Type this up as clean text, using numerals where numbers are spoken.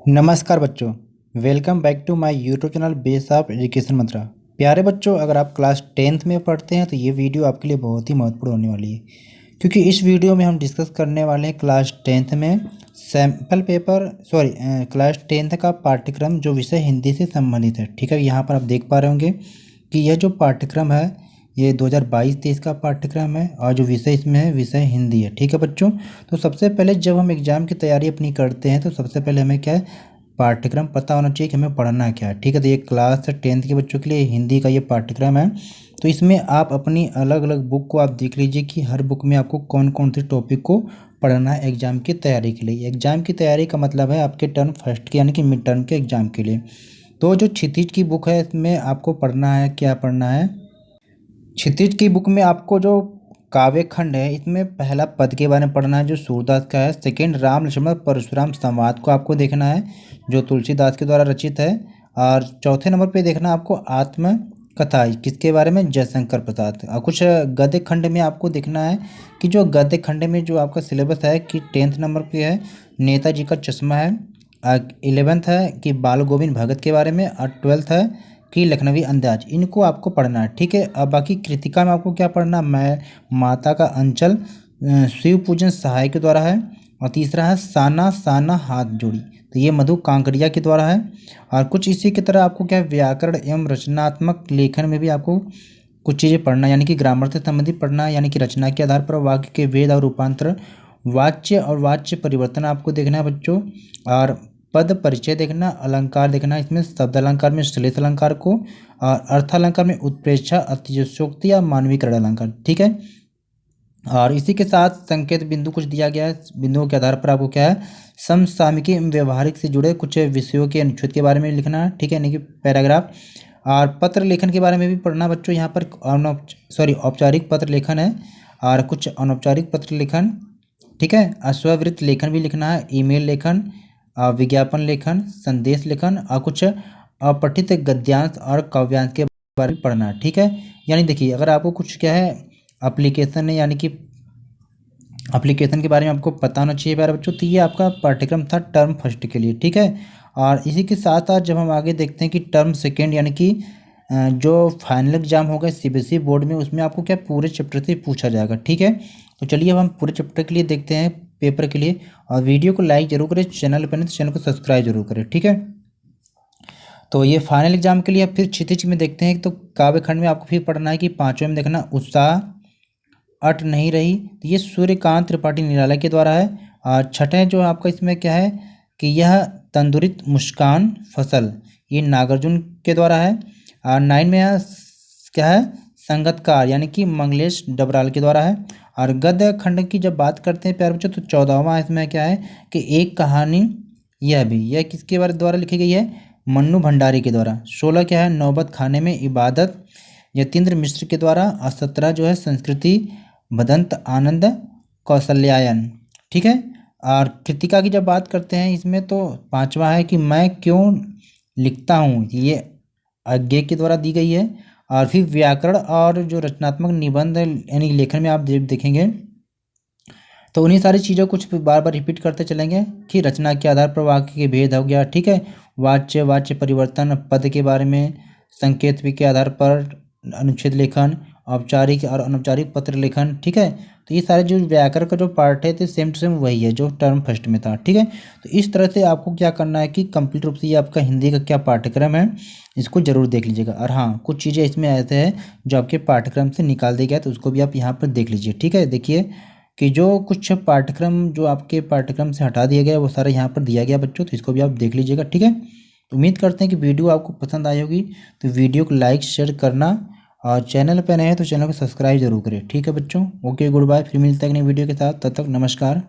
नमस्कार बच्चों। Welcome back to my YouTube channel base of education Mantra. प्यारे बच्चों, अगर आप क्लास 10th में पढ़ते हैं तो ये वीडियो आपके लिए बहुत ही महत्वपूर्ण होने वाली है, क्योंकि इस वीडियो में हम डिस्कस करने वाले हैं क्लास 10th में सैम्पल पेपर क्लास 10th का पाठ्यक्रम जो विषय हिंदी से संबंधित है। ठीक है, यहाँ पर आप देख पा रहे होंगे कि यह जो पाठ्यक्रम है ये 2022-23 का पाठ्यक्रम है और जो विषय इसमें है विषय हिंदी है। ठीक है बच्चों, तो सबसे पहले जब हम एग्ज़ाम की तैयारी अपनी करते हैं तो सबसे पहले हमें क्या है, पाठ्यक्रम पता होना चाहिए कि हमें पढ़ना क्या है। ठीक है, तो ये क्लास 10th के बच्चों के लिए हिंदी का ये पाठ्यक्रम है। तो इसमें आप अपनी अलग अलग बुक को आप देख लीजिए कि हर बुक में आपको कौन कौन से टॉपिक को पढ़ना है एग्ज़ाम की तैयारी के लिए। एग्ज़ाम की तैयारी का मतलब है आपके टर्म फर्स्ट के यानी कि मिड टर्म के एग्ज़ाम के लिए। तो जो क्षितिज की बुक है इसमें आपको पढ़ना है, क्या पढ़ना है, क्षितिज की बुक में आपको जो काव्य खंड है इसमें पहला पद के बारे में पढ़ना है जो सूरदास का है। सेकंड, राम लक्ष्मण परशुराम संवाद को आपको देखना है जो तुलसीदास के द्वारा रचित है। और चौथे नंबर पे देखना आपको आत्म कथा, किसके बारे में, जयशंकर प्रसाद। और कुछ गद्य खंड में आपको देखना है कि जो गद्य खंड में जो आपका सिलेबस है कि 10th नंबर पे है नेताजी का चश्मा है, 11th है कि बाल गोविंद भगत के बारे में, और 12th है कि लखनवी अंदाज। इनको आपको पढ़ना है। ठीक है, अब बाकी कृतिका में आपको क्या पढ़ना, मैं माता का अंचल शिव पूजन सहाय के द्वारा है। और तीसरा है साना साना हाथ जोड़ी, तो ये मधु कांकरिया के द्वारा है। और कुछ इसी की तरह आपको क्या व्याकरण एवं रचनात्मक लेखन में भी आपको कुछ चीज़ें पढ़ना, यानी कि ग्रामर से संबंधित पढ़ना, यानी कि रचना के आधार पर वाक्य के भेद और रूपांतर, वाच्य और वाच्य परिवर्तन आपको देखना है बच्चों। और पद परिचय देखना, अलंकार देखना, इसमें शब्द अलंकार में श्लेष अलंकार को, और अर्थ अलंकार में उत्प्रेक्षा, अतिशयोक्ति या मानवीकरण अलंकार। ठीक है, और इसी के साथ संकेत बिंदु कुछ दिया गया है। बिंदुओं के आधार पर आपको क्या है, समसामयिकी एवं व्यवहारिक से जुड़े कुछ विषयों के अनुच्छेद के बारे में लिखना है। ठीक है, यानी कि पैराग्राफ। और पत्र लेखन के बारे में भी पढ़ना बच्चों। यहाँ पर औपचारिक पत्र लेखन है और कुछ अनौपचारिक पत्र लेखन। ठीक है, अस्ववृत्त लेखन भी लिखना है, ईमेल लेखन, विज्ञापन लेखन, संदेश लेखन, और कुछ अपठित गद्यांश और काव्यांश के बारे में पढ़ना है। ठीक है, यानी देखिए अगर आपको कुछ क्या है एप्लीकेशन है, यानी कि एप्लीकेशन के बारे में आपको पता होना चाहिए प्यारे बच्चों। तो ये आपका पाठ्यक्रम था टर्म फर्स्ट के लिए। ठीक है, और इसी के साथ साथ जब हम आगे देखते हैं कि टर्म सेकेंड यानी कि जो फाइनल एग्जाम होगा सीबीएसई बोर्ड में, उसमें आपको क्या पूरे चैप्टर से पूछा जाएगा। ठीक है, तो चलिए अब हम पूरे चैप्टर के लिए देखते हैं पेपर के लिए। और वीडियो को लाइक जरूर करें, चैनल पर नहीं तो चैनल को सब्सक्राइब जरूर करें। ठीक है, तो ये फाइनल एग्जाम के लिए अब फिर क्षितिज में देखते हैं। तो काव्य खंड में आपको फिर पढ़ना है कि पाँचवें में देखना उत्साह अट नहीं रही, तो ये सूर्यकांत त्रिपाठी निराला के द्वारा है। और छठे जो आपका इसमें क्या है कि यह तंदुरित मुस्कान फसल, ये नागार्जुन के द्वारा है। और 9 में क्या है, संगतकार यानी कि मंगलेश डबराल के द्वारा है। और गद्य खंड की जब बात करते हैं प्यारे बच्चों तो 14वां इसमें क्या है कि एक कहानी, यह किसके द्वारा लिखी गई है, मन्नू भंडारी के द्वारा। 16 क्या है, नौबत खाने में इबादत, यतीन्द्र मिश्र के द्वारा। और 17 जो है संस्कृति भदंत आनंद कौशल्यायन। ठीक है, और कृतिका की जब बात करते हैं इसमें तो 5वां है कि मैं क्यों लिखता हूँ, ये अज्ञे के द्वारा दी गई है। और फिर व्याकरण और जो रचनात्मक निबंध यानी लेखन में आप देखेंगे तो उन्हीं सारी चीज़ों कुछ बार बार रिपीट करते चलेंगे कि रचना के आधार पर वाक्य के भेद हो गया। ठीक है, वाच्य परिवर्तन, पद के बारे में, संकेत के आधार पर अनुच्छेद लेखन, औपचारिक और अनौपचारिक पत्र लेखन। ठीक है, तो ये सारे जो व्याकरण का जो पार्ट है तो सेम टू सेम वही है जो टर्म फर्स्ट में था। ठीक है, तो इस तरह से आपको क्या करना है कि कंप्लीट रूप से ये आपका हिंदी का क्या पाठ्यक्रम है इसको जरूर देख लीजिएगा। और हाँ, कुछ चीज़ें इसमें ऐसे हैं जो आपके पाठ्यक्रम से निकाल दिया गया तो उसको भी आप यहाँ पर देख लीजिए। ठीक है, देखिए कि जो कुछ पाठ्यक्रम जो आपके पाठ्यक्रम से हटा दिया गया वो सारा यहाँ पर दिया गया बच्चों, तो इसको भी आप देख लीजिएगा। ठीक है, तो उम्मीद करते हैं कि वीडियो आपको पसंद आई होगी, तो वीडियो को लाइक शेयर करना और चैनल पर नए हैं तो चैनल को सब्सक्राइब जरूर करें। ठीक है बच्चों, ओके गुड बाय, फिर मिलते हैं एक नई वीडियो के साथ, तब तक नमस्कार।